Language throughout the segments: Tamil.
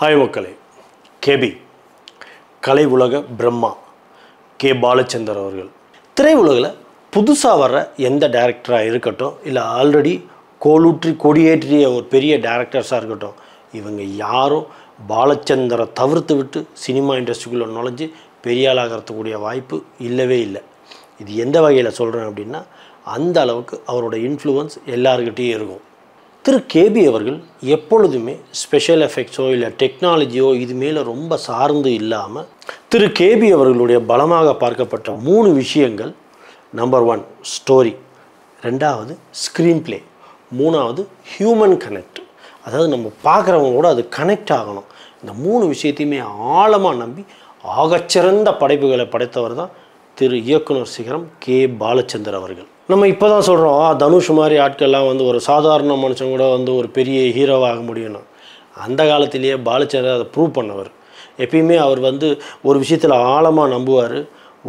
ஹாய் மக்களே, கேபி கலை உலக பிரம்மா கே பாலச்சந்தர் அவர்கள் திரையுலகில் புதுசாக வர்ற எந்த டைரக்டராக இருக்கட்டும், இல்லை ஆல்ரெடி கொடியேற்றிய ஒரு பெரிய டைரக்டர்ஸாக இருக்கட்டும், இவங்க யாரும் பாலச்சந்தரை தவிர்த்து விட்டு சினிமா இண்டஸ்ட்ரிக்குள்ளே நுழைஞ்சு பெரிய ஆளாகிறதுக்கூடிய வாய்ப்பு இல்லவே இல்லை. இது எந்த வகையில் சொல்கிறேன் அப்படின்னா, அந்த அளவுக்கு அவரோட இன்ஃப்ளூயன்ஸ் எல்லாருக்கிட்டேயும் இருக்கும். திரு கேபி அவர்கள் எப்பொழுதுமே ஸ்பெஷல் எஃபெக்ட்ஸோ இல்லை டெக்னாலஜியோ இது மேலே ரொம்ப சார்ந்து இல்லாமல், திரு கேபி அவர்களுடைய பலமாக பார்க்கப்பட்ட 3 விஷயங்கள்: நம்பர் 1 ஸ்டோரி, 2வது ஸ்க்ரீன் பிளே, 3வது ஹியூமன் கனெக்ட். அதாவது நம்ம பார்க்குறவங்க கூட அது கனெக்ட் ஆகணும். இந்த 3 விஷயத்தையுமே ஆழமாக நம்பி ஆகச்சிறந்த படைப்புகளை படைத்தவர் தான் திரு இயக்குனர் சிகரம் கே பாலச்சந்தர் அவர்கள். நம்ம இப்போ தான் சொல்கிறோம், தனுஷ் மாதிரி ஆட்கள்லாம் ஒரு சாதாரண மனுஷன் கூட ஒரு பெரிய ஹீரோவாக முடியும்னு. அந்த காலத்திலேயே பாலச்சந்தர் அதை ப்ரூவ் பண்ணவர். எப்பயுமே அவர் ஒரு விஷயத்தில் ஆழமாக நம்புவார்.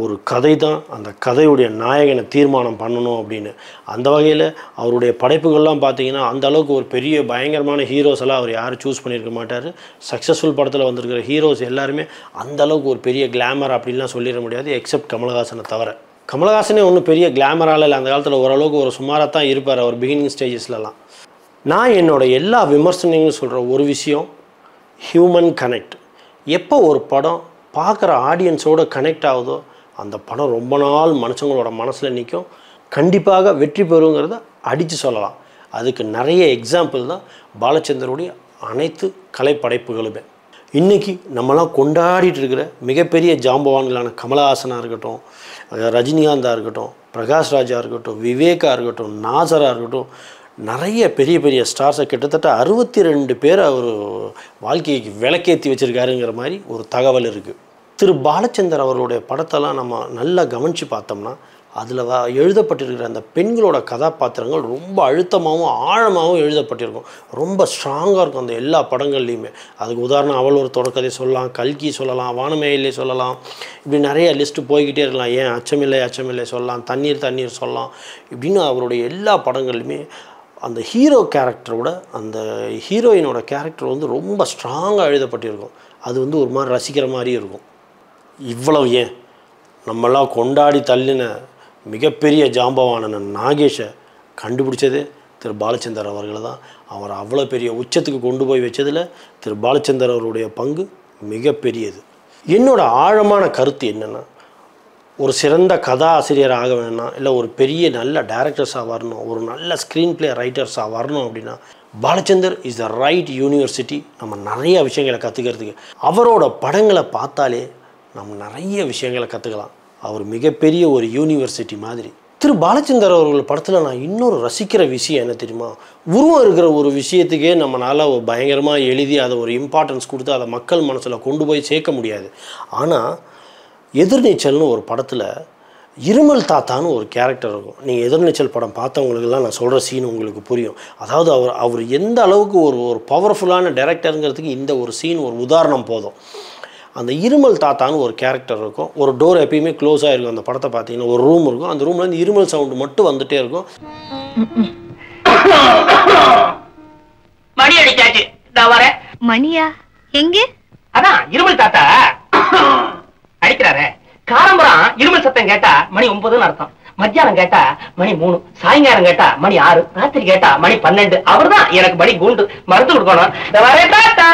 ஒரு கதை தான் அந்த கதையுடைய நாயகனை தீர்மானம் பண்ணணும் அப்படின்னு. அந்த வகையில் அவருடைய படைப்புகள்லாம் பார்த்திங்கன்னா, அந்த அளவுக்கு ஒரு பெரிய பயங்கரமான ஹீரோஸ் எல்லாம் அவர் யாரும் சூஸ் பண்ணியிருக்க மாட்டார். சக்ஸஸ்ஃபுல் படத்தில் வந்திருக்கிற ஹீரோஸ் எல்லாருமே அந்த அளவுக்கு ஒரு பெரிய கிளாமர் அப்படின்லாம் சொல்லிட முடியாது, எக்ஸப்ட் கமலஹாசனை தவிர. கமலஹாசனே ஒன்றும் பெரிய கிளாமரால் இல்லை, அந்த காலத்தில் ஓரளவுக்கு ஒரு சுமாராக தான் இருப்பார் அவர் பிகினிங் ஸ்டேஜஸ்லலாம். நான் என்னோடய எல்லா விமர்சனங்களும் சொல்கிற ஒரு விஷயம், ஹியூமன் கனெக்ட். எப்போ ஒரு படம் பார்க்குற ஆடியன்ஸோடு கனெக்ட் ஆகுதோ அந்த படம் ரொம்ப நாள் மனுஷங்களோட மனசில் நிற்கும், கண்டிப்பாக வெற்றி பெறுங்கிறத அடித்து சொல்லலாம். அதுக்கு நிறைய எக்ஸாம்பிள் தான் பாலச்சந்தருடைய அனைத்து கலைப்படைப்புகளுமே. இன்றைக்கி நம்மளாம் கொண்டாடிட்டு இருக்கிற மிகப்பெரிய ஜாம்பவான்களான கமலஹாசனாக இருக்கட்டும், ரஜினிகாந்தாக இருக்கட்டும், பிரகாஷ் ராஜா இருக்கட்டும், விவேகா இருக்கட்டும், நாசராக இருக்கட்டும், நிறைய பெரிய பெரிய ஸ்டார்ஸை கிட்டத்தட்ட 62 பேரை அவர் வாழ்க்கைக்கு விளக்கேற்றி வச்சுருக்காருங்கிற மாதிரி ஒரு தகவல் இருக்குது. திரு பாலச்சந்தர் அவர்களுடைய படத்தெல்லாம் நம்ம நல்லா கவனித்து பார்த்தோம்னா, அதில் எழுதப்பட்டிருக்கிற அந்த பெண்களோட கதாபாத்திரங்கள் ரொம்ப அழுத்தமாகவும் ஆழமாகவும் எழுதப்பட்டிருக்கும். ரொம்ப ஸ்ட்ராங்காக இருக்கும் அந்த எல்லா படங்கள்லேயுமே. அதுக்கு உதாரணம் அவள் ஒரு தொடர்கதை சொல்லலாம், கல்கி சொல்லலாம், வானமேயிலே சொல்லலாம், இப்படி நிறைய லிஸ்ட்டு போய்கிட்டே இருக்கலாம். ஏன் அச்சமில்லை சொல்லலாம், தண்ணீர் சொல்லலாம். இப்படின்னு அவருடைய எல்லா படங்கள்லையுமே அந்த ஹீரோ கேரக்டரோட அந்த ஹீரோயினோட கேரக்டர் ரொம்ப ஸ்ட்ராங்காக எழுதப்பட்டிருக்கும். அது ஒரு மாதிரி ரசிக்கிற மாதிரி இருக்கும். இவ்வளவு ஏன், நம்மளாம் கொண்டாடி தள்ளின மிகப்பெரிய ஜாம்பவான நாகேஷை கண்டுபிடிச்சதே திரு பாலச்சந்தர் அவர்கள் தான். அவர் அவ்வளோ பெரிய உச்சத்துக்கு கொண்டு போய் வச்சதில் திரு பாலச்சந்தர் அவருடைய பங்கு மிகப்பெரியது. என்னோட ஆழமான கருத்து என்னென்னா, ஒரு சிறந்த கதாசிரியர் ஆக வேணாம், இல்லை ஒரு பெரிய நல்ல டைரக்டர்ஸாக வரணும், ஒரு நல்ல ஸ்க்ரீன் பிளே ரைட்டர்ஸாக வரணும் அப்படின்னா, Balachander is the right university நம்ம நிறைய விஷயங்களை கற்றுக்கிறதுக்கு. அவரோட படங்களை பார்த்தாலே நம்ம நிறைய விஷயங்களை கற்றுக்கலாம். அவர் மிகப்பெரிய ஒரு யூனிவர்சிட்டி மாதிரி. திரு பாலச்சந்தர் அவர்கள் படத்தில் நான் இன்னொரு ரசிக்கிற விஷயம் என்ன தெரியுமா, உருவம் இருக்கிற ஒரு விஷயத்துக்கே நம்மளால் பயங்கரமாக எழுதி அதை ஒரு இம்பார்ட்டன்ஸ் கொடுத்து அதை மக்கள் மனசில் கொண்டு போய் சேர்க்க முடியாது. ஆனால் எதிர்நீச்சல்னு ஒரு படத்தில் இருமல் தாத்தான்னு ஒரு கேரக்டர் இருக்கும். நீங்கள் எதிர்நீச்சல் படம் பார்த்தவங்களுக்கெல்லாம் நான் சொல்கிற சீன் உங்களுக்கு புரியும். அதாவது அவர் எந்த அளவுக்கு ஒரு பவர்ஃபுல்லான டைரக்டருங்கிறதுக்கு இந்த ஒரு சீன் ஒரு உதாரணம் போதும். அந்த இருமல் தாத்தான்னு ஒரு கேரக்டர் இருக்கும். ஒரு டோர் எப்பயுமே க்ளோஸாக இருக்கும். அந்த படத்தை பார்த்தீங்கன்னா ஒரு ரூம் இருக்கும், அந்த ரூம்லேருந்து இருமல் சவுண்டு மட்டும் வந்துகிட்டே இருக்கும். மணி அடிச்சாச்சு, மணியா எங்கே? அதான் இருமல் தாத்தா அடிக்கிறாரு. காரம்பரம் இருமல் சத்தம் கேட்டா மணி 9ன்னு அர்த்தம். மத்தியானம் கேட்டா மணி 3, சாயங்காலம் கேட்டா மணி 6, ராத்திரி கேட்டா மணி 12. அவர் தான் எனக்கு மணி கூண்டு மருந்து கொடுக்கணும். தாத்தா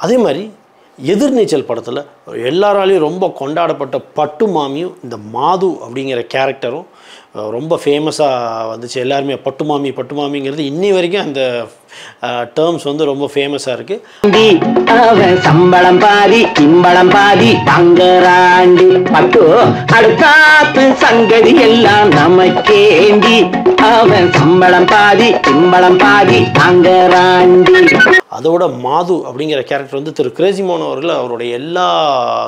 அதே மாதிரி எதிர்நீச்சல் படத்தில் எல்லாராலையும் ரொம்ப கொண்டாடப்பட்ட பட்டு மாமியும் இந்த மாது அப்படிங்கிற கேரக்டரும் ரொம்ப ஃபேமஸாக வந்துச்சு. எல்லாருமே பட்டு மாமிங்கிறது இன்னி வரைக்கும் அந்த டேர்ம்ஸ் ரொம்ப ஃபேமஸாக இருக்குது. சம்பளம் பாதி திம்பளம் பாதி தங்கராண்டி பட்டு அடுத்தாத்து சங்கதி எல்லாம் நமக்கேந்தி. அவன் சம்பளம் பாதி திம்பளம் பாதி தங்கராண்டி. அதோட மாது அப்படிங்கிற கேரக்டர் திரு கிரேசி மோகன் அவர்கள் அவருடைய எல்லா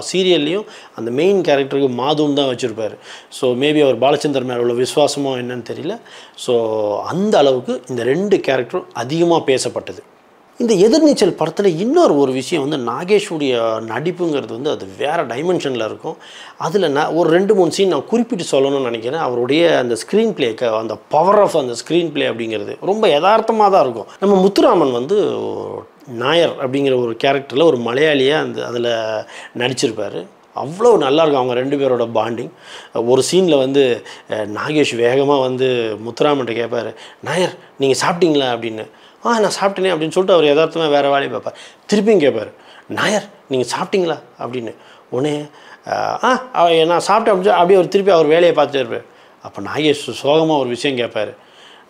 சீரியல்லையும் அந்த மெயின் கேரக்டருக்கு மாதுன்னு தான் வச்சுருப்பார். ஸோ மேபி அவர் பாலச்சந்தர் மேலே உள்ள விசுவாசமோ என்னன்னு தெரியல. ஸோ அந்த அளவுக்கு இந்த 2 கேரக்டரும் அதிகமாக பேசப்பட்டது. இந்த எதிர்நீச்சல் படத்தில் இன்னொரு ஒரு விஷயம் வந்து நாகேஷுடைய நடிப்புங்கிறது வந்து அது வேறு டைமென்ஷனில் இருக்கும். அதில் நான் ஒரு 2-3 சீன் நான் குறிப்பிட்டு சொல்லணும்னு நினைக்கிறேன். அவருடைய அந்த ஸ்க்ரீன் பிளேக்கு அந்த பவர் ஆஃப் அந்த ஸ்க்ரீன் பிளே அப்படிங்கிறது ரொம்ப யதார்த்தமாக தான் இருக்கும். நம்ம முத்துராமன் வந்து நாயர் அப்படிங்கிற ஒரு கேரக்டரில் ஒரு மலையாளியாக அதில் நடிச்சிருப்பார். அவ்வளோ நல்லாயிருக்கும் அவங்க 2 பேரோட பாண்டிங். ஒரு சீனில் வந்து நாகேஷ் வேகமாக வந்து முத்துராமன்ட்ட கேட்பார், நாயர் நீங்கள் சாப்பிட்டீங்களா அப்படின்னு. நான் சாப்பிட்டேனே அப்படின்னு சொல்லிட்டு அவர் யதார்த்தமாக வேறு வேலையை பார்ப்பார். திருப்பியும் கேட்பார், நாயர் நீங்கள் சாப்பிட்டீங்களா அப்படின்னு. உடனே நான் சாப்பிட்டேன் அப்படின்னு அப்படியே அவர் திருப்பி அவர் வேலையை பார்த்துட்டே இருப்பார். அப்போ நாகேஷ் சோகமாக ஒரு விஷயம் கேட்பார்,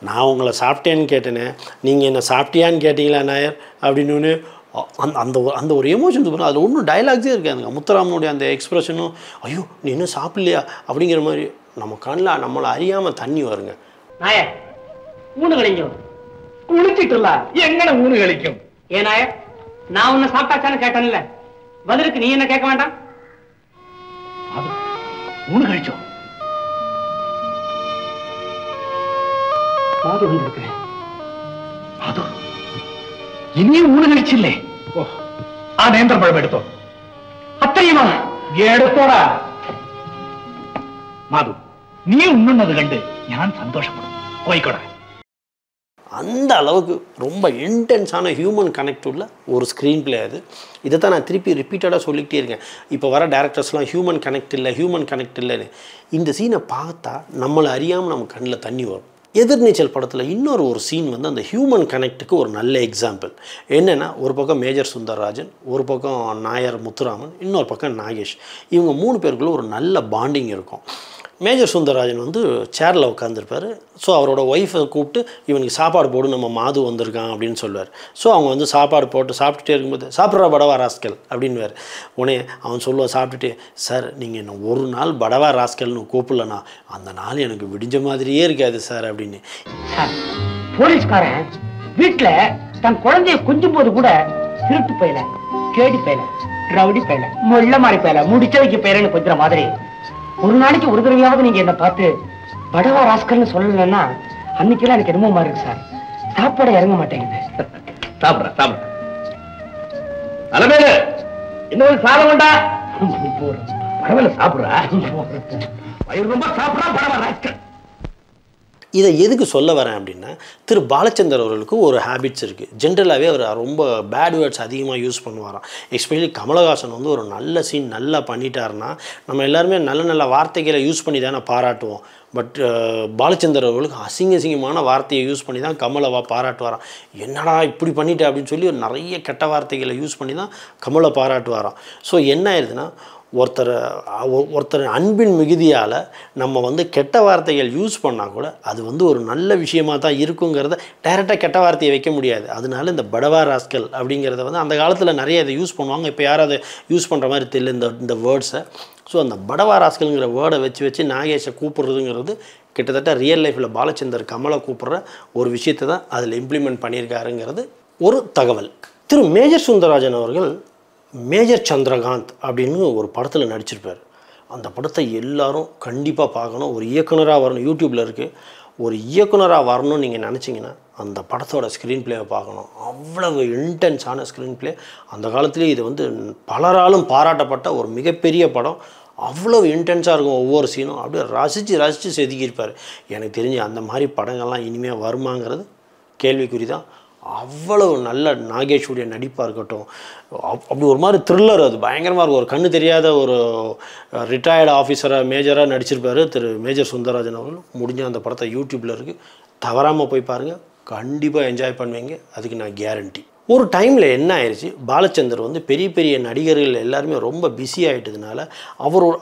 நான் உங்களை சாப்பிட்டேன்னு கேட்டேனே, நீங்கள் என்ன சாப்பிட்டியான்னு கேட்டிங்களா நாயர் அப்படின்னு. அந்த ஒரு எமோஷன்ஸ் வரும். அதில் ஒன்றும் டைலாக்ஸே இருக்காதுங்க. முத்துராமனுடைய அந்த எக்ஸ்பிரஷனும், ஐயோ நீ இன்னும் சாப்பிட்லையா அப்படிங்கிற மாதிரி நம்ம கண்ணில் நம்மளை அறியாமல் தண்ணி வருங்க. நாயர் ஊனு கழிக்கும் குளிச்சிட்டுல எங்கன ஊனு கழிக்கும். ஏன் நாயர் நான் உன்னை சாப்பிட்டாச்சான்னு கேட்டேன்ல, பதிலுக்கு நீ என்ன கேட்க வேண்டாம். அது ஊனு கழிச்சோம். மாது வந்திருக்கிறேன். மாது இனியும் ஊனு கழிச்சில்லே. ആ നേന്ത്രപ്പഴം എടുത്തോ. അത്രയുമാ എടുത്തോടാ. മാധു നീ ഉണ്ണുന്നത് കണ്ട് ഞാൻ സന്തോഷപ്പെടും. പോയിക്കോടാ. அந்த அளவுக்கு ரொம்ப இன்டென்ஸான ஹியூமன் கனெக்ட் உள்ள ஒரு ஸ்க்ரீன் பிளே அது. இதை தான் நான் திருப்பி ரிப்பீட்டடாக சொல்லிக்கிட்டே இருக்கேன். இப்போ வர டேரக்டர்ஸ்லாம் ஹியூமன் கனெக்ட் இல்லைன்னு. இந்த சீனை பார்த்தா நம்மளை அறியாமல் நம்ம கண்ணில் தண்ணி வரும். எதிர்நீச்சல் படத்தில் இன்னொரு ஒரு சீன் வந்து அந்த ஹியூமன் கனெக்ட்டுக்கு ஒரு நல்ல எக்ஸாம்பிள். என்னென்னா, ஒரு பக்கம் மேஜர் சுந்தரராஜன், ஒரு பக்கம் நாயர் முத்துராமன், இன்னொரு பக்கம் நாகேஷ். இவங்க 3 பேருக்குள்ள ஒரு நல்ல பாண்டிங் இருக்கும். மேஜர் சுந்தரராஜன் வந்து சேரில் உட்காந்துருப்பார். ஸோ அவரோட ஒய்ஃபை கூப்பிட்டு இவனுக்கு சாப்பாடு போடு, நம்ம மாது வந்திருக்கான் அப்படின்னு சொல்லுவார். ஸோ அவங்க வந்து சாப்பாடு போட்டு சாப்பிட்டுட்டே இருக்கும்போது, சாப்பிட்ற படவா ராஸ்கல் அப்படின்வார். உடனே அவன் சொல்லுவான் சாப்பிட்டுட்டு, சார் நீங்கள் என்ன ஒரு நாள் படவா ராஸ்கல்னு கூப்பிடலண்ணா அந்த நாள் எனக்கு விடிஞ்ச மாதிரியே இருக்காது சார் அப்படின்னு. போலீஸ்காரன் வீட்டில் தன் குழந்தைய கொஞ்சம் போது கூட திருட்டு பையல, கேடி பையல, ரவுடி பையல, முள்ள மாதிரி பையல, முடிச்சவைக்கு பையலன்னு கொஞ்சம் மாதிரி ஒரு நாளைக்கு ஒரு தடவையாவது நீங்க என்ன பார்த்து படவா ராஸ்கல்னு சொல்லலன்னா அன்னைக்கெல்லாம் எனக்கு என்னமோ மாதிரி இருக்கு சார். சாப்பாடு இறங்க மாட்டேங்குது. சாப்பிடுறேன் அலமேலு இன்னொரு சாதம் வேண்டா. பரவாயில்ல சாப்பிடுறா. வயிறு ரொம்ப சாப்பிடா படவா ராஸ்கல். இதை எதுக்கு சொல்ல வரேன் அப்படின்னா, திரு பாலச்சந்தர் அவர்களுக்கு ஒரு ஹேபிட்ஸ் இருக்குது. ஜென்ரலாகவே அவர் ரொம்ப பேட் வேர்ட்ஸ் அதிகமாக யூஸ் பண்ணுவாராம். எஸ்பெஷலி கமலஹாசன் வந்து ஒரு நல்ல சீன் நல்லா பண்ணிட்டாருன்னா நம்ம எல்லாருமே நல்ல நல்ல வார்த்தைகளை யூஸ் பண்ணி தானே பாராட்டுவோம். பட் பாலச்சந்தர் அவர்களுக்கு அசிங்கமான வார்த்தையை யூஸ் பண்ணி தான் கமலை பாராட்டுவாராம். என்னடா இப்படி பண்ணிட்டே அப்படின்னு சொல்லி நிறைய கெட்ட வார்த்தைகளை யூஸ் பண்ணி தான் கமலை பாராட்டுவாராம். ஸோ என்ன ஆயிடுதுன்னா, ஒருத்தர் அன்பின் மிகுதியால் நம்ம வந்து கெட்ட வார்த்தைகள் யூஸ் பண்ணால் கூட அது வந்து ஒரு நல்ல விஷயமாக தான் இருக்குங்கிறத டைரெக்டாக கெட்ட வார்த்தையை வைக்க முடியாது. அதனால இந்த படவா ராஸ்கல் அப்படிங்கிறத வந்து அந்த காலத்தில் நிறைய இதை யூஸ் பண்ணுவாங்க. இப்போ யாரும் அதை யூஸ் பண்ணுற மாதிரி தெரியல இந்த வேர்ட்ஸை. ஸோ அந்த படவா ராஸ்கல்ங்கிற வேர்டை வச்சு நாகேஷை கூப்பிட்றதுங்கிறது கிட்டத்தட்ட ரியல் லைஃப்பில் பாலச்சந்தர் கமலை கூப்பிட்ற ஒரு விஷயத்தை தான் அதில் இம்ப்ளிமெண்ட் பண்ணியிருக்காருங்கிறது ஒரு தகவல். திரு மேஜர் சுந்தரராஜன் அவர்கள் மேஜர் சந்திரகாந்த் அப்படின்னு ஒரு படத்தில் நடிச்சிருப்பார். அந்த படத்தை எல்லாரும் கண்டிப்பாக பார்க்கணும். ஒரு இயக்குனராக வரணும். யூடியூப்பில் இருக்குது. ஒரு இயக்குனராக வரணும்னு நீங்கள் நினச்சிங்கன்னா அந்த படத்தோட ஸ்க்ரீன் பிளேவை பார்க்கணும். அவ்வளவு இன்டென்ஸான ஸ்க்ரீன் பிளே. அந்த காலத்துலேயே இது வந்து பலராலும் பாராட்டப்பட்ட ஒரு மிகப்பெரிய படம். அவ்வளவு இன்டென்ஸாக இருக்கும். ஒவ்வொரு சீனும் அப்படியே ரசித்து செதுக்கியிருப்பார். எனக்கு தெரிஞ்சு அந்த மாதிரி படங்கள்லாம் இனிமேல் வருமாங்கிறது கேள்விக்குறி தான். அவ்வளவு நல்ல நாகேஷுடைய நடிப்பாக இருக்கட்டும், அப்படி ஒரு மாதிரி த்ரில்லர், அது பயங்கரமாக இருக்கும். ஒரு கண்ணு தெரியாத ஒரு ரிட்டையர்டு ஆஃபீஸராக மேஜராக நடிச்சிருப்பார் திரு மேஜர் சுந்தரராஜன் அவர்கள். முடிஞ்ச அந்த படத்தை யூடியூப்பில் இருக்குது, தவறாமல் போய் பாருங்கள். கண்டிப்பாக என்ஜாய் பண்ணுவீங்க, அதுக்கு நான் கேரண்டி. ஒரு டைமில் என்ன ஆயிடுச்சு, பாலச்சந்தர் வந்து பெரிய பெரிய நடிகர்கள் எல்லாருமே ரொம்ப பிஸி ஆகிட்டதுனால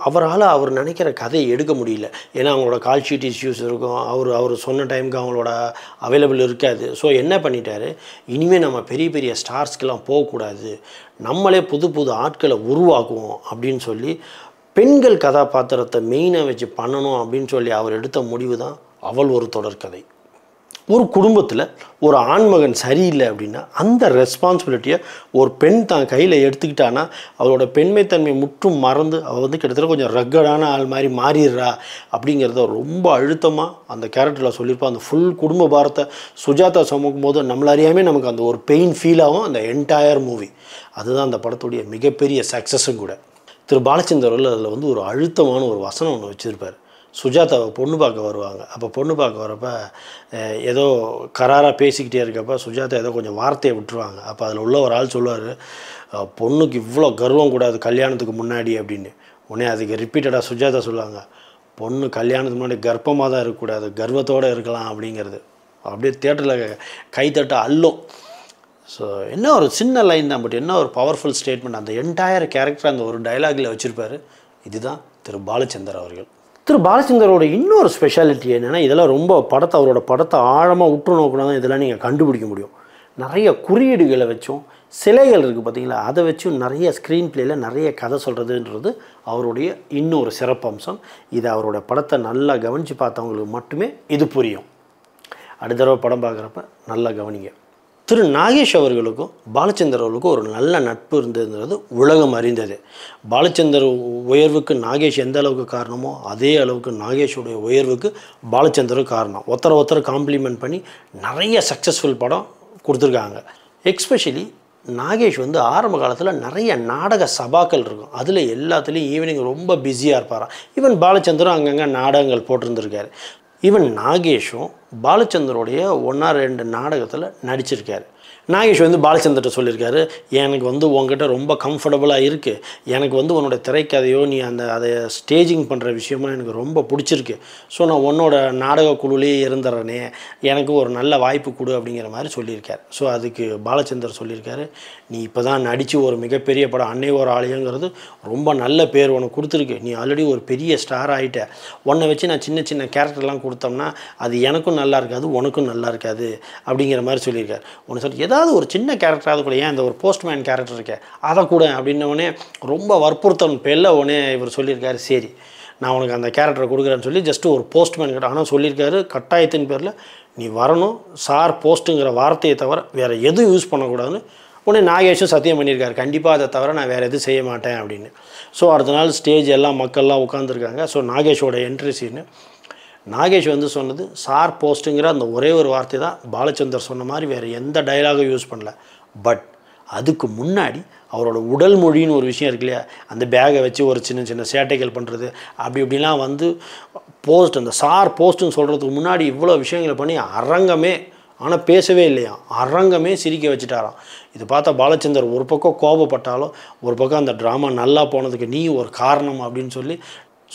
அவரால் அவர் நினைக்கிற கதையை எடுக்க முடியல. ஏன்னா அவங்களோட கால் ஷீட் இஷ்யூஸ் இருக்கும். அவர் சொன்ன டைமுக்கு அவங்களோட அவைலபிள் இருக்காது. ஸோ என்ன பண்ணிட்டாரு, இனிமேல் நம்ம பெரிய பெரிய ஸ்டார்ஸ்க்கெல்லாம் போகக்கூடாது, நம்மளே புது புது ஆட்களை உருவாக்குவோம் அப்படின்னு சொல்லி பெண்கள் கதாபாத்திரத்தை மெயினாக வச்சு பண்ணணும் அப்படின்னு சொல்லி அவர் எடுத்த முடிவு தான் அவள் ஒரு தொடர்கதை. ஒரு குடும்பத்தில் ஒரு ஆண்மகன் சரியில்லை அப்படின்னா அந்த ரெஸ்பான்சிபிலிட்டியை ஒரு பெண் தான் கையில் எடுத்துக்கிட்டான்னா அவளோட பெண்மைத்தன்மை முற்றும் மறந்து அவள் வந்து கிட்டத்தட்ட கொஞ்சம் ரக்கடான ஆள் மாதிரி மாறிடுறா அப்படிங்கிறத ரொம்ப அழுத்தமாக அந்த கேரக்டரில் சொல்லியிருப்போம். அந்த ஃபுல் குடும்ப பாரத்தை சுஜாதா சுமக்கும் போது நம்மள அறியாமே நமக்கு அந்த ஒரு பெயின் ஃபீல் ஆகும் அந்த என்டையர் மூவி. அதுதான் அந்த படத்துடைய மிகப்பெரிய சக்ஸஸும் கூட. திரு பாலச்சந்தர் அதில் வந்து ஒரு அழுத்தமான ஒரு வசனம் ஒன்று வச்சுருப்பார். சுஜாதாவை பொண்ணு பார்க்க வருவாங்க. அப்போ பொண்ணு பார்க்க வரப்ப ஏதோ கராராக பேசிக்கிட்டே இருக்கப்போ சுஜாதா ஏதோ கொஞ்சம் வார்த்தையை விட்டுருவாங்க. அப்போ அதில் உள்ள ஒரு ஆள் சொல்லுவார், பொண்ணுக்கு இவ்வளோ கர்வம் கூடாது கல்யாணத்துக்கு முன்னாடி அப்படின்னு. உடனே அதுக்கு ரிப்பீட்டடாக சுஜாதா சொல்லுவாங்க, பொண்ணு கல்யாணத்துக்கு முன்னாடி கர்ப்பமாக தான் இருக்கக்கூடாது, கர்வத்தோடு இருக்கலாம் அப்படிங்கிறது. அப்படியே தியேட்டரில் கைத்தட்ட அல்லும். ஸோ என்ன ஒரு சின்ன லைன் தான், பட் என்ன ஒரு பவர்ஃபுல் ஸ்டேட்மெண்ட் அந்த என்டையர் கேரக்டர் அந்த ஒரு டைலாகில் வச்சுருப்பார். இதுதான் திரு பாலச்சந்தர் அவர்கள். திரு பாலச்சந்தரோட இன்னொரு ஸ்பெஷாலிட்டி என்னென்னா, இதெல்லாம் ரொம்ப அவரோட படத்தை ஆழமாக உற்று நோக்கினா தான் இதெல்லாம் நீங்கள் கண்டுபிடிக்க முடியும். நிறைய குறியீடுகளை வச்சும் சிலைகள் இருக்குது பார்த்தீங்களா, அதை வச்சும் நிறைய ஸ்க்ரீன் பிளேயில் நிறைய கதை சொல்கிறதுன்றது அவருடைய இன்னொரு சிறப்பம்சம். இது அவரோட படத்தை நல்லா கவனித்து பார்த்தவங்களுக்கு மட்டுமே இது புரியும். அடுத்த தடவை படம் பார்க்குறப்ப நல்லா கவனிங்க. திரு நாகேஷ் அவர்களுக்கும் பாலச்சந்தர் அவர்களுக்கும் ஒரு நல்ல நட்பு இருந்ததுங்கிறது உலகம் அறிந்தது. பாலச்சந்தர் உயர்வுக்கு நாகேஷ் எந்த அளவுக்கு காரணமோ அதே அளவுக்கு நாகேஷுடைய உயர்வுக்கு பாலச்சந்தரும் காரணம். ஒருத்தரை காம்ப்ளிமெண்ட் பண்ணி நிறைய சக்ஸஸ்ஃபுல் படம் கொடுத்துருக்காங்க. எக்ஸ்பெஷலி நாகேஷ் வந்து ஆரம்ப காலத்தில் நிறைய நாடக சபாக்கள் இருக்கும். அதில் எல்லாத்துலேயும் ஈவினிங் ரொம்ப பிஸியாக இருப்பாராம். ஈவன் பாலச்சந்தரும் அங்கங்கே நாடகங்கள் போட்டிருந்துருக்காரு. ஈவன் நாகேஷும் பாலச்சந்தருடைய 1 or 2 நாடகத்தில் நடிச்சிருக்காரு. நாகேஷ் வந்து பாலச்சந்தர்கிட்ட சொல்லியிருக்காரு, எனக்கு வந்து உங்ககிட்ட ரொம்ப கம்ஃபர்டபுளாக இருக்குது, எனக்கு வந்து உன்னோட திரைக்கதையோ நீ அதை ஸ்டேஜிங் பண்ணுற விஷயமோ எனக்கு ரொம்ப பிடிச்சிருக்கு, ஸோ நான் உன்னோட நாடக குழுலேயே இருந்துறேனே, எனக்கு ஒரு நல்ல வாய்ப்பு கொடு அப்படிங்கிற மாதிரி சொல்லியிருக்காரு. ஸோ அதுக்கு பாலச்சந்தர் சொல்லியிருக்காரு, நீ இப்போ தான் நடித்து ஒரு மிகப்பெரிய படம் அன்னை ஒரு ஆலயங்கிறது ரொம்ப நல்ல பேர் உனக்கு கொடுத்துருக்கு, நீ ஆல்ரெடி ஒரு பெரிய ஸ்டார் ஆகிட்ட, உன்னை வச்சு நான் சின்ன சின்ன கேரக்டர்லாம் கொடுத்தோம்னா அது எனக்கும் நல்லா இருக்காது உனக்கும் நல்லா இருக்காது அப்படிங்கிற மாதிரி சொல்லியிருக்காரு. ஒன்று சொல்லி ஏதாவது ஒரு சின்ன கேரக்டராவது கூட, ஏன் இந்த ஒரு போஸ்ட்மேன் கேரக்டர் இருக்கே அதை கூட அப்படின்னோடனே ரொம்ப வற்புறுத்தன் பேரில் உடனே இவர் சொல்லியிருக்காரு, சரி நான் உனக்கு அந்த கேரக்டரை கொடுக்குறேன்னு சொல்லி ஜஸ்ட்டு ஒரு போஸ்ட்மேன் கிட்ட ஆனால் சொல்லியிருக்காரு, கட்டாயத்தின் பேரில் நீ வரணும், சார் போஸ்ட்டுங்கிற வார்த்தையை தவிர வேறு எதுவும் யூஸ் பண்ணக்கூடாதுன்னு. உடனே நாகேஷும் சத்தியம் பண்ணியிருக்காரு, கண்டிப்பாக அதை தவிர நான் வேறு எதுவும் செய்ய மாட்டேன் அப்படின்னு. ஸோ அடுத்த நாள் ஸ்டேஜ் எல்லாம் மக்கள்லாம் உட்காந்துருக்காங்க. ஸோ நாகேஷோட என்ட்ரி சீனு நாகேஷ் வந்து சொன்னது சார் போஸ்ட்டுங்கிற அந்த ஒரே ஒரு வார்த்தை தான். பாலச்சந்தர் சொன்ன மாதிரி வேறு எந்த டைலாகும் யூஸ் பண்ணல. பட் அதுக்கு முன்னாடி அவரோட உடல் மொழின்னு ஒரு விஷயம் இருக்கு இல்லையா, அந்த பேகை வச்சு ஒரு சின்ன சின்ன சேட்டைகள் பண்ணுறது அப்படி இப்படிலாம் வந்து போஸ்ட் அந்த சார் போஸ்ட்டுன்னு சொல்கிறதுக்கு முன்னாடி இவ்வளோ விஷயங்களை பண்ணி அரங்கமே, ஆனால் பேசவே இல்லையா, அரங்கமே சிரிக்க வச்சுட்டாராம். இது பார்த்தா பாலச்சந்தர் ஒரு பக்கம் கோபப்பட்டாலும் ஒரு பக்கம் அந்த ட்ராமா நல்லா போனதுக்கு நீ ஒரு காரணம் அப்படின்னு சொல்லி.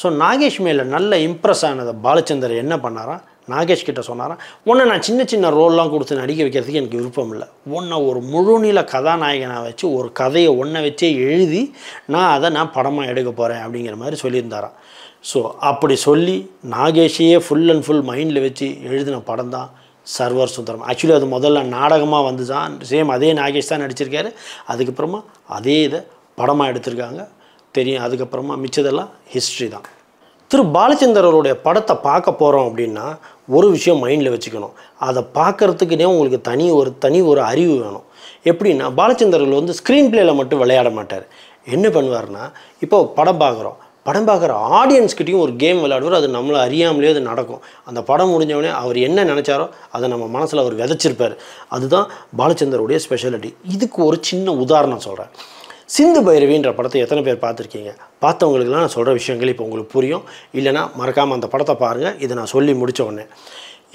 ஸோ நாகேஷ் மேலே நல்ல இம்ப்ரெஸ் ஆனதை பாலச்சந்தர் என்ன பண்ணாராம், நாகேஷ் கிட்ட சொன்னாராம், உன்னை நான் சின்ன சின்ன ரோல்லாம் கொடுத்து நடிக்க வைக்கிறதுக்கு எனக்கு விருப்பம் இல்லை, உன்னை ஒரு முழுநில கதாநாயகனாக வச்சு ஒரு கதையை ஒன்றை வச்சே எழுதி நான் படமாக எடுக்க போகிறேன் அப்படிங்கிற மாதிரி சொல்லியிருந்தாராம். ஸோ அப்படி சொல்லி நாகேஷையே ஃபுல் அண்ட் ஃபுல் மைண்டில் வச்சு எழுதின படம் தான் சர்வர் சுந்தரம். ஆக்சுவலி அது முதல்ல நாடகமாக வந்து தான் சேம் அதே நாகேஷ் தான் நடிச்சிருக்காரு. அதுக்கப்புறமா அதே இதை படமாக எடுத்திருக்காங்க தெரியும். அதுக்கப்புறமா மிச்சதெல்லாம் ஹிஸ்ட்ரி தான். திரு பாலச்சந்தரோடைய படத்தை பார்க்க போகிறோம் அப்படின்னா ஒரு விஷயம் மைண்டில் வச்சுக்கணும், அதை பார்க்குறதுக்குனே உங்களுக்கு தனி ஒரு அறிவு வேணும். எப்படின்னா பாலச்சந்தர்கள் வந்து ஸ்க்ரீன் பிளேயில் மட்டும் விளையாட மாட்டார். என்ன பண்ணுவார்னா, இப்போ படம் பார்க்குற ஆடியன்ஸ்கிட்டையும் ஒரு கேம் விளையாடுவார். அது நம்மளை அறியாமலே அது நடக்கும். அந்த படம் முடிஞ்சவொடனே அவர் என்ன நினச்சாரோ அதை நம்ம மனசில் அவர் விதைச்சிருப்பார். அதுதான் பாலச்சந்தருடைய ஸ்பெஷாலிட்டி. இதுக்கு ஒரு சின்ன உதாரணம் சொல்கிறேன். சிந்து பைரவின்ற படத்தை எத்தனை பேர் பார்த்துருக்கீங்க? பார்த்தவங்களுக்குலாம் நான் சொல்கிற விஷயங்கள் இப்போ உங்களுக்கு புரியும். இல்லைனா மறக்காமல் அந்த படத்தை பாருங்கள். இதை நான் சொல்லி முடித்த உடனே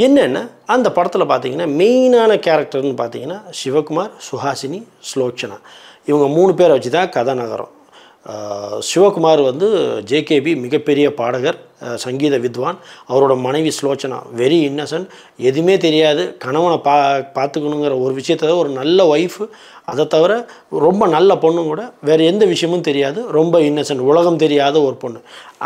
என்னென்னா, அந்த படத்தில் பார்த்தீங்கன்னா மெயினான கேரக்டர்னு பார்த்தீங்கன்னா சிவகுமார், சுஹாசினி, ஸ்லோச்சனா, இவங்க 3 பேரை வச்சு தான் கதை நகரம். சிவகுமார் வந்து ஜேகேபி மிகப்பெரிய பாடகர், சங்கீத வித்வான். அவரோட மனைவி ஸ்லோச்சனா வெரி இன்னசென்ட், எதுவுமே தெரியாது, கணவனை பார்த்துக்கணுங்கிற ஒரு விஷயத்த ஒரு நல்ல ஒய்ஃபு, அதை தவிர ரொம்ப நல்ல பொண்ணும் கூட, வேறு எந்த விஷயமும் தெரியாது, ரொம்ப இன்னசென்ட், உலகம் தெரியாத ஒரு பொண்ணு.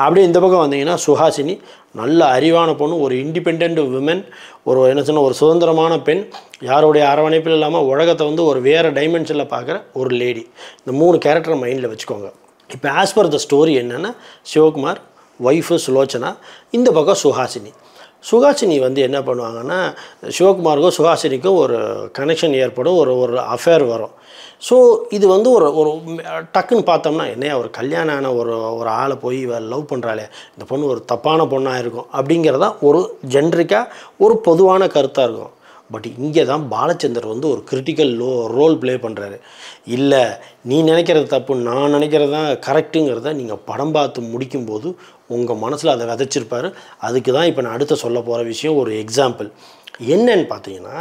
அப்படியே இந்த பக்கம் வந்தீங்கன்னா சுஹாசினி நல்ல அறிவான பொண்ணு, ஒரு இண்டிபெண்ட் விமன், ஒரு என்ன சொன்ன ஒரு சுதந்திரமான பெண், யாருடைய அரவணைப்பில் இல்லாமல் உலகத்தை வந்து ஒரு வேறு டைமென்ஷனில் பார்க்குற ஒரு லேடி. இந்த 3 கேரக்டரை மைண்டில் வச்சுக்கோங்க. இப்போ ஆஸ் பர் த ஸ்டோரி என்னென்னா, சிவகுமார் ஒய்ஃபு சுலோச்சனா, இந்த பக்கம் சுஹாசினி. சுஹாசினி வந்து என்ன பண்ணுவாங்கன்னா, சிவகுமாருக்கும் சுஹாசினிக்கும் ஒரு கனெக்ஷன் ஏற்படும், ஒரு ஒரு அஃபேர் வரும். ஸோ இது வந்து ஒரு ஒரு டக்குன்னு பார்த்தோம்னா, என்னையா ஒரு கல்யாணம் ஆன ஒரு ஒரு ஆளை போய் இவ லவ் பண்ணுறாளே, இந்த பொண்ணு ஒரு தப்பான பொண்ணாக இருக்கும் அப்படிங்கிறதான் ஒரு ஜென்ரிக்காக ஒரு பொதுவான கருத்தாக இருக்கும். பட் இங்கே தான் பாலச்சந்தர் வந்து ஒரு கிரிட்டிக்கல் ரோல் ப்ளே பண்ணுறாரு. இல்லை, நீ நினைக்கிறது தப்பு, நான் நினைக்கிறது தான் கரெக்டுங்கிறத நீங்கள் படம் பார்த்து முடிக்கும்போது உங்கள் மனசில் அதை விதைச்சிருப்பார். அதுக்கு தான் இப்போ நான் அடுத்த சொல்ல போகிற விஷயம் ஒரு எக்ஸாம்பிள். என்னன்னு பார்த்தீங்கன்னா,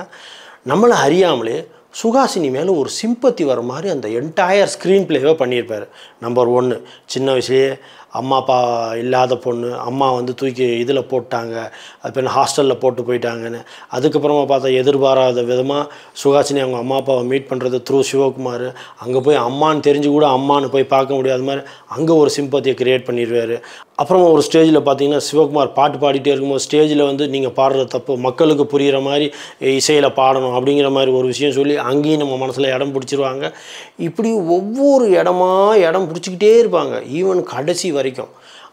நம்மளை அறியாமலே சுஹாசினி மேலே ஒரு சிம்பத்தி வர மாதிரி அந்த என்டையர் ஸ்க்ரீன் ப்ளேவை பண்ணியிருப்பார். நம்பர் 1, சின்ன வயசுலேயே அம்மா அப்பா இல்லாத பொண்ணு, அம்மா வந்து தூக்கி இதில் போட்டாங்க, அது பேர் ஹாஸ்டலில் போட்டு போயிட்டாங்கன்னு. அதுக்கப்புறமா பார்த்தா எதிர்பாராத விதமாக சுஹாசினி அவங்க அம்மா அப்பாவை மீட் பண்ணுறது த்ரூ சிவகுமார். அங்கே போய் அம்மான்னு தெரிஞ்சு கூட அம்மானு போய் பார்க்க முடியாத மாதிரி அங்கே ஒரு சிம்பத்தியை க்ரியேட் பண்ணிடுவார். அப்புறமா ஒரு ஸ்டேஜில் பார்த்தீங்கன்னா, சிவகுமார் பாட்டு பாடிட்டே இருக்கும்போது ஸ்டேஜில் வந்து நீங்கள் பாடுறது தப்பு, மக்களுக்கு புரிகிற மாதிரி இசையில் பாடணும் அப்படிங்கிற மாதிரி ஒரு விஷயம் சொல்லி அங்கேயும் நம்ம மனசில் இடம் பிடிச்சிருவாங்க. இப்படி ஒவ்வொரு இடம் பிடிச்சிக்கிட்டே இருப்பாங்க. ஈவன் கடைசி வரைக்கும்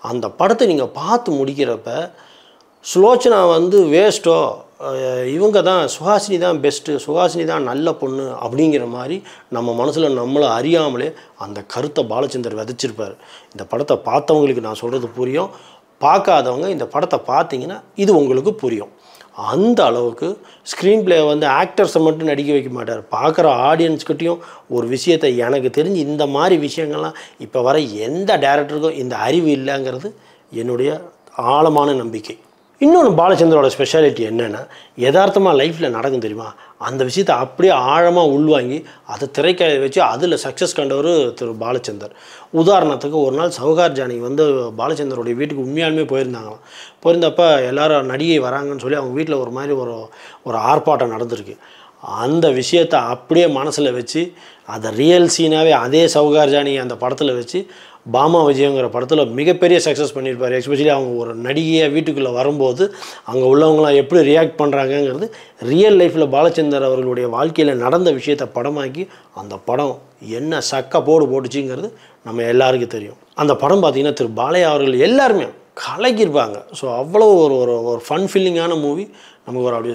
அந்த படத்தை நீங்கள் பார்த்து முடிக்கிறப்ப சுலோச்சனா வந்து வேஸ்ட்டோ, இவங்க தான் சுஹாசினி தான் பெஸ்ட்டு, சுஹாசினி தான் நல்ல பொண்ணு அப்படிங்கிற மாதிரி நம்ம மனசில் நம்மளை அறியாமலே அந்த கருத்தை பாலச்சந்தர் விதைச்சிருப்பார். இந்த படத்தை பார்த்தவங்களுக்கு நான் சொல்கிறது புரியும், பார்க்காதவங்க இந்த படத்தை பார்த்தீங்கன்னா இது உங்களுக்கு புரியும். அந்த அளவுக்கு ஸ்க்ரீன் ப்ளே வந்து ஆக்டர்ஸை மட்டும் நடிக்க வைக்க மாட்டார், பார்க்குற ஆடியன்ஸ்கிட்டையும் ஒரு விஷயத்தை எனக்கு தெரிஞ்சு இந்த மாதிரி விஷயங்கள்லாம் இப்போ வர எந்த டைரக்டருக்கும் இந்த அறிவு இல்லைங்கிறது என்னுடைய ஆழமான நம்பிக்கை. இன்னொன்று பாலச்சந்தரோட ஸ்பெஷாலிட்டி என்னென்னா, யதார்த்தமாக லைஃப்பில் நடக்கும் தெரியுமா, அந்த விஷயத்தை அப்படியே ஆழமாக உள்வாங்கி அதை திரைக்கதை வச்சு அதில் சக்ஸஸ் கண்டவர் திரு பாலச்சந்தர். உதாரணத்துக்கு ஒரு நாள் சௌகார் ஜானகி வந்து பாலச்சந்தருடைய வீட்டுக்கு உண்மையாலுமே போயிருந்தாங்களாம். போயிருந்தப்போ எல்லாரும் நடிகை வராங்கன்னு சொல்லி அவங்க வீட்டில் ஒரு மாதிரி ஒரு ஆர்ப்பாட்டம் நடந்திருக்கு. அந்த விஷயத்தை அப்படியே மனசில் வச்சு அதை ரியல் சீனாகவே அதே சௌகார் ஜானகி அந்த படத்தில் வச்சு பாமா விஜயங்கிற படத்தில் மிகப்பெரிய சக்ஸஸ் பண்ணியிருப்பார். எஸ்பெஷலி அவங்க ஒரு நடிகையாக வீட்டுக்குள்ளே வரும்போது அங்கே உள்ளவங்களாம் எப்படி ரியாக்ட் பண்ணுறாங்கங்கிறது ரியல் லைஃப்பில் பாலச்சந்தர் அவர்களுடைய வாழ்க்கையில் நடந்த விஷயத்தை படமாக்கி அந்த படம் என்ன சக்க போட்டுச்சுங்கிறது நம்ம எல்லாருக்கும் தெரியும். அந்த படம் பார்த்திங்கன்னா திரு பாலையா அவர்கள் எல்லாருமே கலக்கியிருப்பாங்க. ஸோ அவ்வளோ ஒரு ஃபன் ஃபீலிங்கான மூவி. நமக்கு அப்படி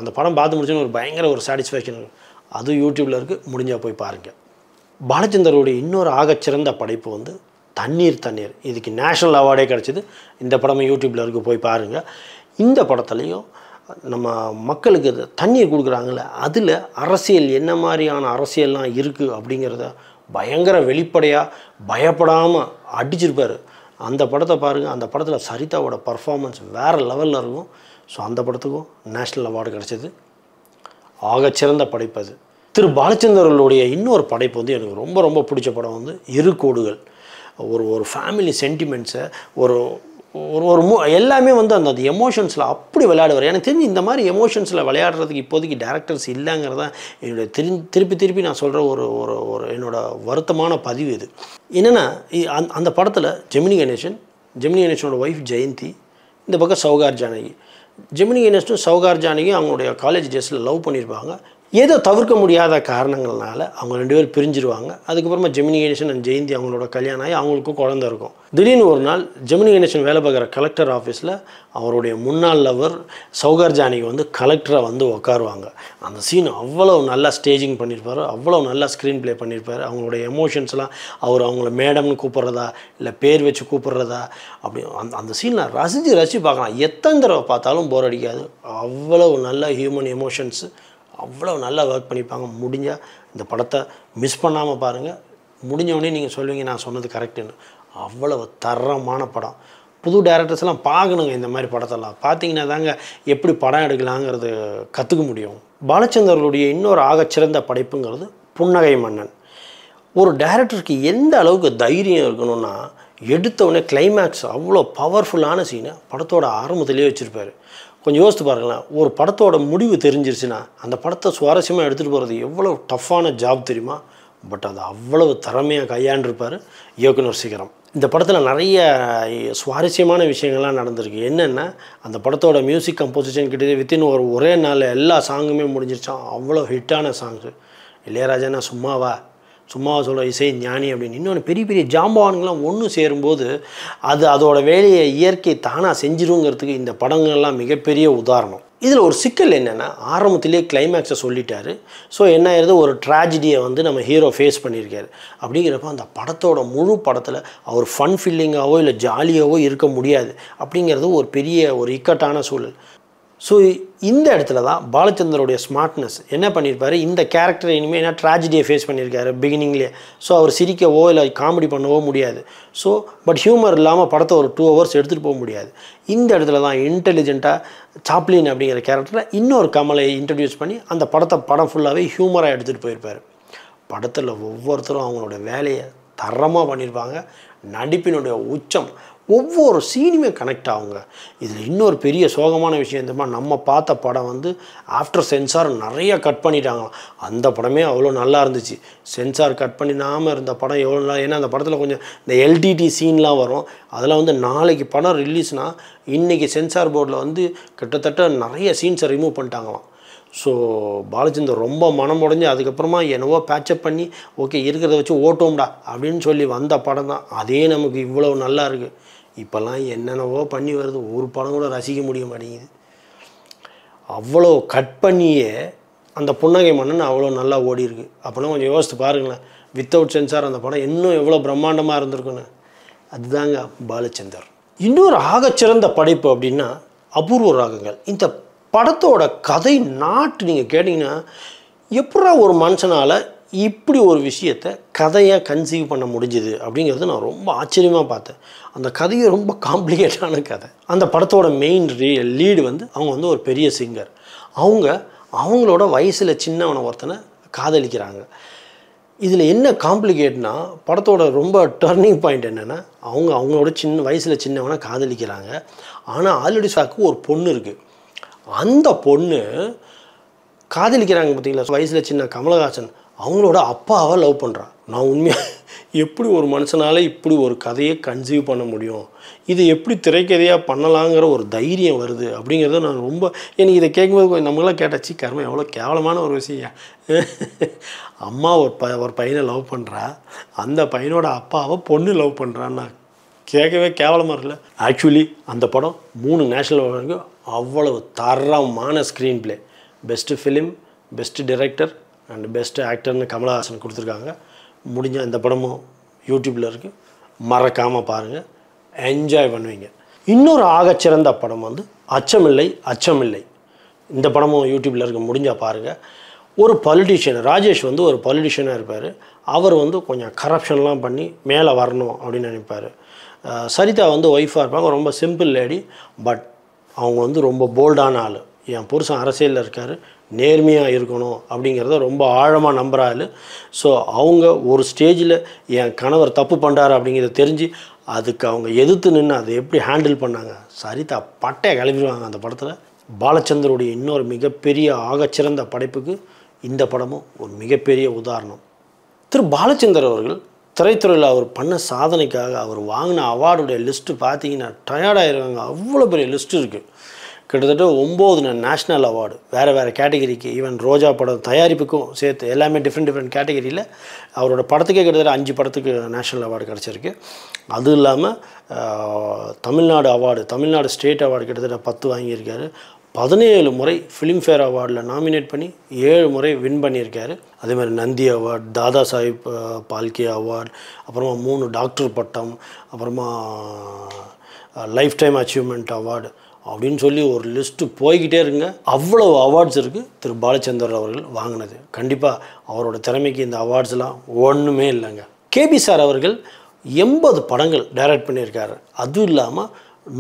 அந்த படம் பார்த்து முடிச்சோன்னு ஒரு பயங்கர ஒரு சாட்டிஸ்ஃபேக்ஷன் இருக்குது. அது யூடியூப்பில் இருக்குது, முடிஞ்சால் போய் பாருங்கள். பாலச்சந்தருடைய இன்னொரு ஆகச்சிறந்த படைப்பு வந்து தண்ணீர். இதுக்கு நேஷ்னல் அவார்டே கிடச்சிது. இந்த படமும் யூடியூப்பில் இருக்குது, போய் பாருங்கள். இந்த படத்துலையும் நம்ம மக்களுக்கு தண்ணீர் கொடுக்குறாங்கல்ல, அதில் அரசியல் என்ன மாதிரியான அரசியல்லாம் இருக்குது அப்படிங்கிறத பயங்கர வெளிப்படையாக பயப்படாமல் அடிச்சிருப்பார். அந்த படத்தை பாருங்கள். அந்த படத்தில் சரிதாவோட பர்ஃபார்மன்ஸ் வேறு லெவலில் இருக்கும். ஸோ அந்த படத்துக்கும் நேஷ்னல் அவார்டு கிடச்சிது. ஆகச்சிறந்த படைப்பு அது. திரு பாலச்சந்தர்களுடைய இன்னொரு படைப்பு வந்து எனக்கு ரொம்ப ரொம்ப பிடிச்ச படம் வந்து இரு கோடுகள். ஒரு ஃபேமிலி சென்டிமெண்ட்ஸை எல்லாமே வந்து அந்த எமோஷன்ஸில் அப்படி விளையாடுவார். எனக்கு தெரிஞ்சு இந்த மாதிரி எமோஷன்ஸில் விளையாடுறதுக்கு இப்போதைக்கு டேரக்டர்ஸ் இல்லைங்கிறதான் என்னுடைய திருப்பி நான் சொல்கிற ஒரு என்னோட வருத்தமான பதிவு இது. என்னென்னா, அந்த படத்தில் ஜெமினி கணேசனோட ஒய்ஃப் ஜெயந்தி, இந்த பக்கம் சௌகார் ஜானகி. ஜெமினி கணேசனும் சௌகார் ஜானகி அவங்களுடைய காலேஜ் டேஸில் லவ் பண்ணியிருப்பாங்க. ஏதோ தவிர்க்க முடியாத காரணங்கள்னால அவங்க 2 பேர் பிரிஞ்சிருவாங்க. அதுக்கப்புறமா ஜெமினி கணேசன் அண்ட் ஜெயந்தி அவங்களோட கல்யாணம் ஆகி அவங்களுக்கும் குழந்தை இருக்கும். திடீர்னு ஒரு நாள் ஜெமினி கணேசன் வேலை பார்க்குற கலெக்டர் ஆஃபீஸில் அவருடைய முன்னாள் லவர் சௌகார் ஜானகி வந்து கலெக்டரை வந்து உட்காருவாங்க. அந்த சீன் அவ்வளோ நல்லா ஸ்டேஜிங் பண்ணியிருப்பார், அவ்வளோ நல்லா ஸ்க்ரீன் ப்ளே பண்ணியிருப்பார். அவங்களுடைய எமோஷன்ஸ்லாம் அவங்கள மேடம்னு கூப்பிட்றதா இல்லை பேர் வச்சு கூப்பிட்றதா அப்படி அந்த சீனை ரசித்து பார்க்கலாம். எத்தனை தடவை பார்த்தாலும் போர் அடிக்காது. அவ்வளோ நல்ல ஹியூமன் எமோஷன்ஸு, அவ்வளோ நல்லா ஒர்க் பண்ணிப்பாங்க. முடிஞ்சால் இந்த படத்தை மிஸ் பண்ணாமல் பாருங்கள். முடிஞ்சவொடனே நீங்கள் சொல்லுவீங்க நான் சொன்னது கரெக்டுன்னு. அவ்வளோ தரமான படம். புது டேரக்டர்ஸ்லாம் பார்க்கணுங்க இந்த மாதிரி படத்தெல்லாம். பார்த்தீங்கன்னா தாங்க எப்படி படம் எடுக்கலாங்கிறது கற்றுக்க முடியும். பாலச்சந்தர்களுடைய இன்னொரு ஆகச்சிறந்த படைப்புங்கிறது புன்னகை மன்னன். ஒரு டேரக்டருக்கு எந்த அளவுக்கு தைரியம் இருக்கணும்னா, எடுத்தவுடனே கிளைமேக்ஸ் அவ்வளோ பவர்ஃபுல்லான சீனை படத்தோட ஆரம்பத்திலே வச்சுருப்பார். கொஞ்சம் யோசித்து பாருங்களேன். ஒரு படத்தோட முடிவு தெரிஞ்சிருச்சுன்னா அந்த படத்தை சுவாரஸ்யமாக எடுத்துகிட்டு போகிறது எவ்வளோ டஃப்பான ஜாப் தெரியுமா. பட் அது அவ்வளவு திறமையாக கையாண்டிருப்பார் இயக்குனர் சிகரம். இந்த படத்தில் நிறைய சுவாரஸ்யமான விஷயங்கள்லாம் நடந்திருக்கு. என்னென்னா, அந்த படத்தோட மியூசிக் கம்போசிஷன் கிட்டே வித்தின் ஒரே நாளில் எல்லா சாங்குமே முடிஞ்சிருச்சான். அவ்வளோ ஹிட்டான சாங்ஸு. இளையராஜானா சும்மாவா, சும்மா சொல்ல இசை ஞானி அப்படின்னு. இன்னொன்று பெரிய பெரிய ஜாம்பவான்கள்லாம் ஒன்று சேரும்போது அதோட வேலையை இயற்கை தானாக செஞ்சிருங்கிறதுக்கு இந்த படங்கள்லாம் மிகப்பெரிய உதாரணம். இதில் ஒரு சிக்கல் என்னென்னா, ஆரம்பத்திலே கிளைமேக்ஸை சொல்லிட்டாரு. ஸோ என்ன ஆயிருது, ஒரு ட்ராஜடியை வந்து நம்ம ஹீரோ ஃபேஸ் பண்ணியிருக்காரு. அப்படிங்கிறப்ப அந்த படத்தோட முழு படத்தில் அவர் ஃபன் ஃபீலிங்காகவோ இல்லை ஜாலியாகவோ இருக்க முடியாது. அப்படிங்கிறது ஒரு பெரிய ஒரு இக்கட்டான சூழல். ஸோ இந்த இடத்துல தான் பாலச்சந்தருடைய ஸ்மார்ட்னஸ் என்ன பண்ணியிருப்பார், இந்த கேரக்டர் இனிமேல் என்ன ட்ராஜடியை ஃபேஸ் பண்ணியிருக்காரு பிகினிங்லேயே. ஸோ அவர் சிரிக்கவோ இல்லை காமெடி பண்ணவோ முடியாது. ஸோ பட் ஹியூமர் இல்லாமல் படத்தை ஒரு 2 hours எடுத்துகிட்டு போக முடியாது. இந்த இடத்துல தான் இன்டெலிஜென்ட்டாக சாப்ளின் அப்படிங்கிற கேரக்டரை இன்னொரு கமலை இன்ட்ரடியூஸ் பண்ணி அந்த படம் ஃபுல்லாகவே ஹியூமராக எடுத்துகிட்டு போயிருப்பார். படத்தில் ஒவ்வொருத்தரும் அவங்களோட வேலையை தரமாக பண்ணியிருப்பாங்க. நடிப்பினுடைய உச்சம், ஒவ்வொரு சீனுமே கனெக்ட் ஆகுங்க. இதில் இன்னொரு பெரிய சோகமான விஷயம் என்னமா, நம்ம பார்த்த படம் வந்து ஆஃப்டர் சென்சார் நிறைய கட் பண்ணிட்டாங்களாம். அந்த படமே அவ்வளோ நல்லா இருந்துச்சு. சென்சார் கட் பண்ணினாமல் இருந்த படம் எவ்வளோ நல்லா, ஏன்னா அந்த படத்தில் கொஞ்சம் இந்த எல்டிடி சீன்லாம் வரும். அதெல்லாம் வந்து நாளைக்கு படம் ரிலீஸ்னால் இன்றைக்கி சென்சார் போர்டில் வந்து கிட்டத்தட்ட நிறைய சீன்ஸை ரிமூவ் பண்ணிட்டாங்களாம். ஸோ பாலச்சந்தர் ரொம்ப மனம் உடைஞ்சு அதுக்கப்புறமா என்னவோ பேட்சப் பண்ணி ஓகே இருக்கிறத வச்சு ஓட்டோம்டா அப்படின்னு சொல்லி வந்த படம் தான். அதே நமக்கு இவ்வளோ நல்லா இருக்குது. இப்போல்லாம் என்னென்னவோ பண்ணி வருது, ஒரு படம் கூட ரசிக்க முடிய மாட்டேங்குது. அவ்வளோ கட் பண்ணியே அந்த புன்னகை மன்னன் அவ்வளோ நல்லா ஓடி இருக்குது. அப்போனா கொஞ்சம் யோசித்து பாருங்களேன், வித்தவுட் சென்சார் அந்த படம் இன்னும் எவ்வளோ பிரம்மாண்டமாக இருந்திருக்குன்னு. அதுதாங்க பாலச்சந்தர். இன்னொரு ஆகச்சிறந்த படைப்பு அப்படின்னா அபூர்வ ராகங்கள். இந்த படத்தோட கதை நாட்டு நீங்கள் கேட்டிங்கன்னா, எப்படா ஒரு மனுஷனால் இப்படி ஒரு விஷயத்தை கதையாக கன்சீவ் பண்ண முடிஞ்சுது அப்படிங்கிறது நான் ரொம்ப ஆச்சரியமாக பார்த்தேன். அந்த கதையை ரொம்ப காம்ப்ளிகேட்டான கதை. அந்த படத்தோட மெயின் லீடு வந்து அவங்க வந்து ஒரு பெரிய சிங்கர். அவங்களோட வயசில் சின்னவனை ஒருத்தனை காதலிக்கிறாங்க. இதில் என்ன காம்ப்ளிகேட்னா, படத்தோட ரொம்ப டர்னிங் பாயிண்ட் என்னென்னா, அவங்களோட வயசில் சின்னவனை காதலிக்கிறாங்க. ஆனால் ஆல்ரெடி சாக்கு ஒரு பொண்ணு இருக்குது. அந்த பொண்ணு காதலிக்கிறாங்க பார்த்தீங்களா, வயசில் சின்ன கமலஹாசன் அவங்களோட அப்பாவை லவ் பண்ணுறான். நான் உண்மையாக எப்படி ஒரு மனுஷனால் இப்படி ஒரு கதையை கன்சீவ் பண்ண முடியும், இது எப்படி திரைக்கதையாக பண்ணலாங்கிற ஒரு தைரியம் வருது அப்படிங்கிறத நான் ரொம்ப, எனக்கு இதை கேட்கும்போது நம்மளாம் கேட்டாச்சு கர்மம் எவ்வளோ கேவலமான ஒரு விஷயம். அம்மா ஒரு பையனை லவ் பண்ணுறா, அந்த பையனோட அப்பாவை பொண்ணு லவ் பண்ணுறான்னா கேட்கவே கேவலமாக இருக்குல்ல. ஆக்சுவலி அந்த படம் 3 நேஷ்னல் அவார்டுக்கு அவ்வளவு தரமான screenplay, best film, best director and best ஆக்டர்னு கமலஹாசன் கொடுத்துருக்காங்க. முடிஞ்ச இந்த படமும் யூடியூப்பில் இருக்குது, மறக்காமல் பாருங்கள், என்ஜாய் பண்ணுவீங்க. இன்னொரு ஆகச்சிறந்த படம் வந்து அச்சமில்லை அச்சமில்லை. இந்த படமும் யூடியூப்பில் இருக்க, முடிஞ்சால் பாருங்கள். ஒரு பொலிட்டிஷியன், ராஜேஷ் வந்து ஒரு பொலிட்டிஷியனாக இருப்பார். அவர் வந்து கொஞ்சம் கரப்ஷன்லாம் பண்ணி மேலே வரணும் அப்படின்னு நினைப்பார். சரிதா வந்து ஒய்ஃபாக இருப்பாங்க, ரொம்ப சிம்பிள் லேடி. பட் அவங்க வந்து ரொம்ப போல்டான ஆள். என் புருஷன் அரசியலில் இருக்கார், நேர்மையாக இருக்கணும் அப்படிங்கிறத ரொம்ப ஆழமாக நம்புகிற ஆள். ஸோ அவங்க ஒரு ஸ்டேஜில் என் கணவர் தப்பு பண்ணுறாரு அப்படிங்கிறத தெரிஞ்சு அதுக்கு அவங்க எதிர்த்து நின்று அதை எப்படி ஹேண்டில் பண்ணாங்க, சரிதா பட்டையை கிளப்பிடுவாங்க அந்த படத்தில். பாலச்சந்தருடைய இன்னொரு மிகப்பெரிய ஆகச்சிறந்த படைப்புக்கு இந்த படமும் ஒரு மிகப்பெரிய உதாரணம். திரு பாலச்சந்தர் அவர்கள் திரைத்துறையில் அவர் பண்ண சாதனைக்காக அவர் வாங்கின அவார்டுடைய லிஸ்ட்டு பார்த்தீங்கன்னா டயர்டாகிடுவாங்க. அவ்வளோ பெரிய லிஸ்ட்டு இருக்குது. கிட்டத்தட்ட 9 நேஷ்னல் அவார்டு, வேறு கேட்டகரிக்கு, ஈவன் ரோஜா படம் தயாரிப்புக்கும் சேர்த்து எல்லாமே டிஃப்ரெண்ட் கேட்டகரியில் அவரோட படத்துக்கே கிட்டத்தட்ட 5 படத்துக்கு நேஷ்னல் அவார்டு கிடச்சிருக்கு. அதுவும் இல்லாமல் Tamil Nadu award, Tamil Nadu state award கிட்டத்தட்ட 10 வாங்கியிருக்காரு. 17 முறை ஃபிலிம்ஃபேர் அவார்டில் நாமினேட் பண்ணி 7 முறை வின் பண்ணியிருக்காரு. அதே மாதிரி நந்தி அவார்டு, தாதா சாஹிப் பால்கே அவார்டு, அப்புறமா 3 டாக்டர் பட்டம், அப்புறமா லைஃப் டைம் அச்சீவ்மெண்ட் அவார்டு அப்படின்னு சொல்லி ஒரு லிஸ்ட்டு போய்கிட்டே இருக்குங்க. அவ்வளோ அவார்ட்ஸ் இருக்குது திரு பாலச்சந்தர் அவர்கள் வாங்கினது. கண்டிப்பாக அவரோட திறமைக்கு இந்த அவார்ட்ஸ்லாம் ஒன்றுமே இல்லைங்க. கேபி சார் அவர்கள் 80 படங்கள் டைரக்ட் பண்ணியிருக்காரு. அதுவும் இல்லாமல்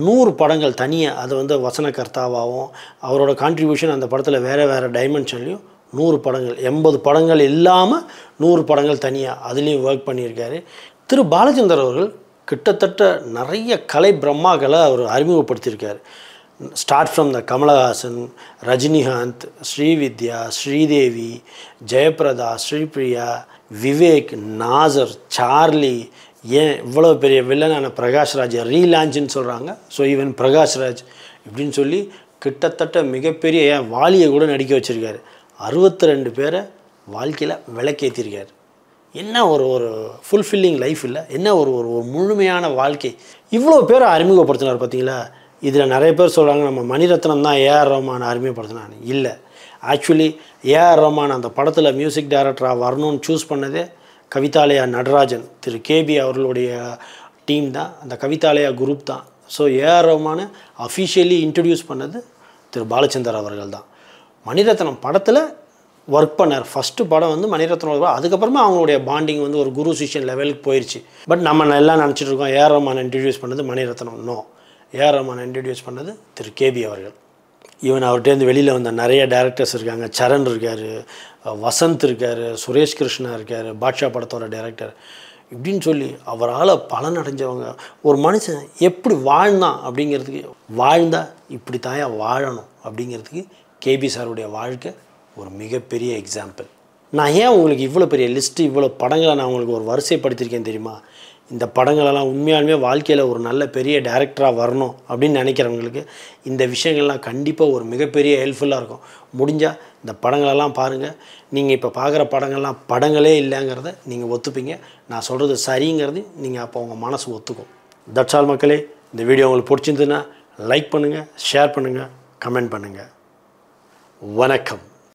100 படங்கள் தனியாக, அது வந்து வசனகர்த்தாவாகவும் அவரோட கான்ட்ரிபியூஷன் அந்த படத்தில் வேறு டைமென்ஷன்லையும் 100 படங்கள், 80 படங்கள் இல்லாமல் 100 படங்கள் தனியாக அதுலேயும் ஒர்க் பண்ணியிருக்காரு. திரு பாலச்சந்தர் அவர்கள் கிட்டத்தட்ட நிறைய கலை பிரம்மாக்களை அவர் அறிமுகப்படுத்தியிருக்கார். Start from the Kamalhaasan, Rajinikanth, Srividya, Sridevi, Jayaprada, Sripriya, Vivek, Nassar, Charlie, ஏன் இவ்வளோ பெரிய வில்லனான பிரகாஷ்ராஜ் ரீலான்ச்சுன்னு சொல்கிறாங்க. ஸோ ஈவன் பிரகாஷ்ராஜ் இப்படின்னு சொல்லி கிட்டத்தட்ட மிகப்பெரிய வாலியை கூட நடிக்க வச்சுருக்காரு. 62 பேரை வாழ்க்கையில் விளக்கேற்றிருக்காரு. என்ன ஒரு ஃபுல்ஃபில்லிங் லைஃப் இல்லை, என்ன ஒரு ஒரு முழுமையான வாழ்க்கை. இவ்வளோ பேரை அறிமுகப்படுத்தினார் பார்த்தீங்களா. இதில் நிறைய பேர் சொல்கிறாங்க நம்ம மணிரத்னம் தான் ஏஆர் ரஹ்மான் அறிமுகப்படுத்தினான்னு. இல்லை, ஆக்சுவலி ஏஆர் ரஹ்மான் அந்த படத்தில் மியூசிக் டைரக்டராக வரணும்னு சூஸ் பண்ணதே கவிதாலயா நடராஜன், திரு கேபி அவர்களுடைய டீம் தான், அந்த கவிதாலயா குரூப் தான். ஸோ ஏஆர் ரஹ்மானை அஃபிஷியலி இன்ட்ரடியூஸ் பண்ணது திரு பாலச்சந்தர் அவர்கள் தான். மணிரத்னம் படத்தில் ஒர்க் பண்ணார். ஃபஸ்ட்டு படம் வந்து மணிரத்னம், அதுக்கப்புறமா அவங்களுடைய பாண்டிங் வந்து ஒரு குரு சிஷ்யன் லெவலுக்கு போயிடுச்சு. பட் நம்ம எல்லாம் நினச்சிட்டு இருக்கோம் ஏஆர் ரஹ்மான் இன்ட்ரடியூஸ் பண்ணது மணிரத்னம். நோ, ஏஆர் ரஹ்மான் இன்ட்ரடியூஸ் பண்ணது திரு கேபி அவர்கள். ஈவன் அவர்கிட்டேருந்து வெளியில் வந்த நிறைய டேரக்டர்ஸ் இருக்காங்க. சரண் இருக்கார், வசந்த் இருக்கார், சுரேஷ் கிருஷ்ணா இருக்கார், பாட்ஷா படத்தோட டைரக்டர், இப்படின்னு சொல்லி அவரால் பலன் அடைஞ்சவங்க. ஒரு மனுஷன் எப்படி வாழ்ந்தான் அப்படிங்கிறதுக்கு, வாழ்ந்தால் இப்படி தாயா வாழணும் அப்படிங்கிறதுக்கு கேபி சாருடைய வாழ்க்கை ஒரு மிகப்பெரிய எக்ஸாம்பிள். நான் ஏன் உங்களுக்கு இவ்வளோ பெரிய லிஸ்ட்டு, இவ்வளோ படங்களை நான் உங்களுக்கு ஒரு வரிசைப்படுத்தியிருக்கேன் தெரியுமா? இந்த படங்களெல்லாம் உண்மையாலுமே வாழ்க்கையில் ஒரு நல்ல பெரிய டைரக்டராக வரணும் அப்படின்னு நினைக்கிறவங்களுக்கு இந்த விஷயங்கள்லாம் கண்டிப்பாக ஒரு மிகப்பெரிய ஹெல்ப்ஃபுல்லாக இருக்கும். முடிஞ்சால் இந்த படங்களெல்லாம் பாருங்கள். நீங்கள் இப்போ பார்க்குற படங்கள்லாம் படங்களே இல்லைங்கிறத நீங்கள் ஒத்துப்பீங்க. நான் சொல்கிறது சரிங்கிறது நீங்கள் அப்போ உங்கள் மனசு ஒத்துக்கும். தட்ஸ் ஆல் மக்களே. இந்த வீடியோ உங்களுக்கு பிடிச்சிருந்துன்னா லைக் பண்ணுங்கள், ஷேர் பண்ணுங்கள், கமெண்ட் பண்ணுங்கள். வணக்கம்.